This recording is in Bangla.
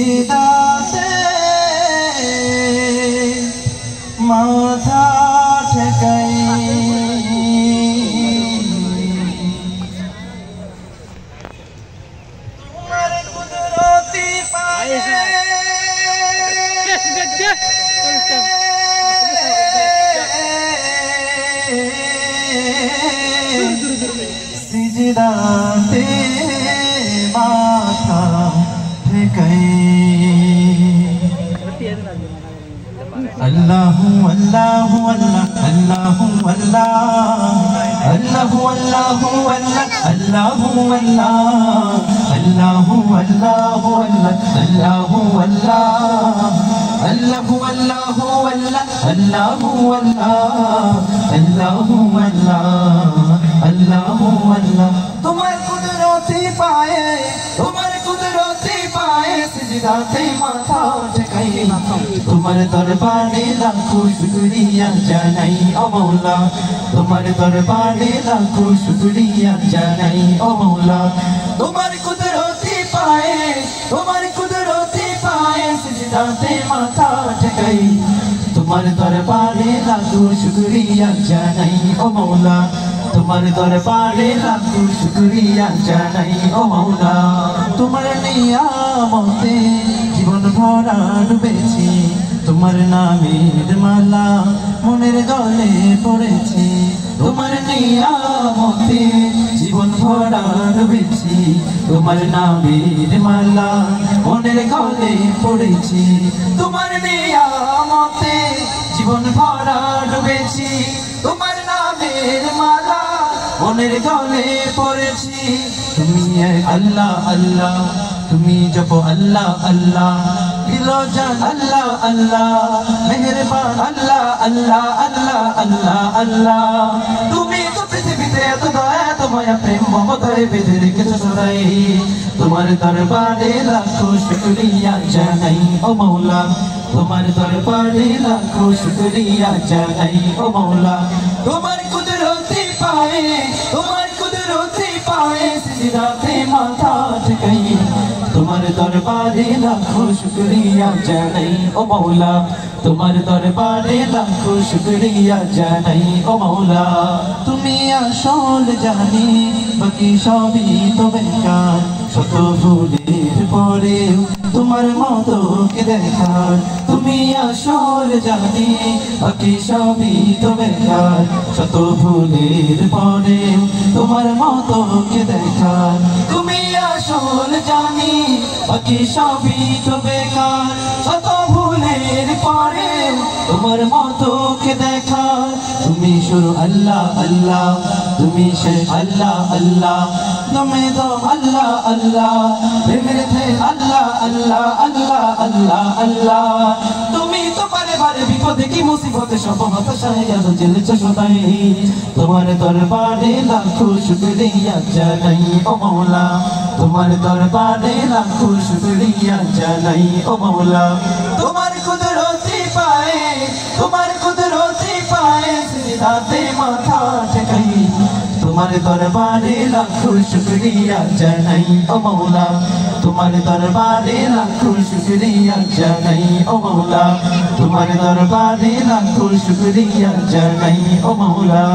সিজদাতে মাথা ঠেকাই তোমার কুদরতি পায়ে সিজদাতে মাথা ঠেকাই আল্লাহু আল্লাহু আল্লাহ আল্লাহু আল্লাহ আল্লাহু আল্লাহু আল্লাহ আল্লাহু আল্লাহ আল্লাহু আল্লাহু আল্লাহ আল্লাহু আল্লাহ আল্লাহু আল্লাহু আল্লাহ আল্লাহু আল্লাহ আল্লাহু আল্লাহ আল্লাহু আল্লাহ তোমার কুদরতি পায়ে তোমার কুদরতি পায়ে সিজদাতে মাথা ঠেকাই তোমার দরবারে লাখো শুকরিয়া জানাই ও মওলা তোমার দরবারে লাখো শুকরিয়া জানাই ও মওলা তোমার কুদরতি পায়ে তোমার কুদরতি পায়ে সিজদাতে মাথা ঠেকাই তোমার দরবারে লাখো শুকরিয়া জানাই ও মওলা তোমার দরবারে লাখো শুকরিয়া জানাই ও মওলা তোমার নিয়ামতে জীবন ভরা ডুবেছি তোমার নামের মালা মনের গলে পড়েছি তোমার নিয়ামতে জীবন ভরা ডুবেছি তোমার নামের মালা মনের গলে পড়েছি তোমার নিয়ামতে জীবন ভরা ডুবেছি তোমার নামের মালা মনের গলে পড়েছি তুমি আল্লাহ আল্লাহ তুমি জপ আল্লাহ আল্লাহ দিলো জান আল্লাহ আল্লাহ মেহেরবান আল্লাহ আল্লাহ আল্লাহ আল্লাহ আল্লাহ তুমি তো পৃথিবীতে এত দয়া তোমায় প্রেম মমতায় বেঁধে রেখেছো সদাই তোমার দরবারে লাখো শুকরিয়া জানাই ও মওলা তোমার দরবারে লাখো শুকরিয়া জানাই ও মওলা তোমার কুদরতি পায়ে তোমার কুদরতি পায়ে সিজদাতে মাথা ঠেকাই তোমার দরবারে লাখো শুকরিয়া জানাই ও মওলা তোমার দরবারে লাখো শুকরিয়া জানাই ও মওলা তুমি আসল জানি বাকি সবই তো বেকার শত ভুলের পরেও তোমার মতো কে দেখার তুমি আসল জানি বাকি সবই তো বেকার শত ভুলের পরেও তোমার মতো কে দেখার তুমি আসল জানি বাকি সবই তো বেকার শত ভুলের পরেও তোমার মতো কে দেখার তুমি শুরু আল্লাহ আল্লাহ তুমি শেষ আল্লাহ আল্লাহ তুমি তো আল্লাহ আল্লাহ প্রেমের থে আল্লাহ আল্লাহ আল্লাহ আল্লাহ আল্লাহ তুমি তো বারে বারে বিপদে কি মুসিবতে সব হতাশায় জ্বলছো সদাই তোমার দরবারে লাখো শুকরিয়া জানাই ও মওলা তোমার দরবারে লাখো শুকরিয়া জানাই ও মওলা তোমার কুদরতি পায়ে তোমার কুদরতি পায়ে সিজদাতে মাথা ঠেকাই তোমার দরবারে লাখো শুকরিয়া জানাই ও মওলা তোমার দরবারে লাখো শুকরিয়া জানাই ও মওলা তোমার দরবারে লাখো শুকরিয়া জানাই ও মওলা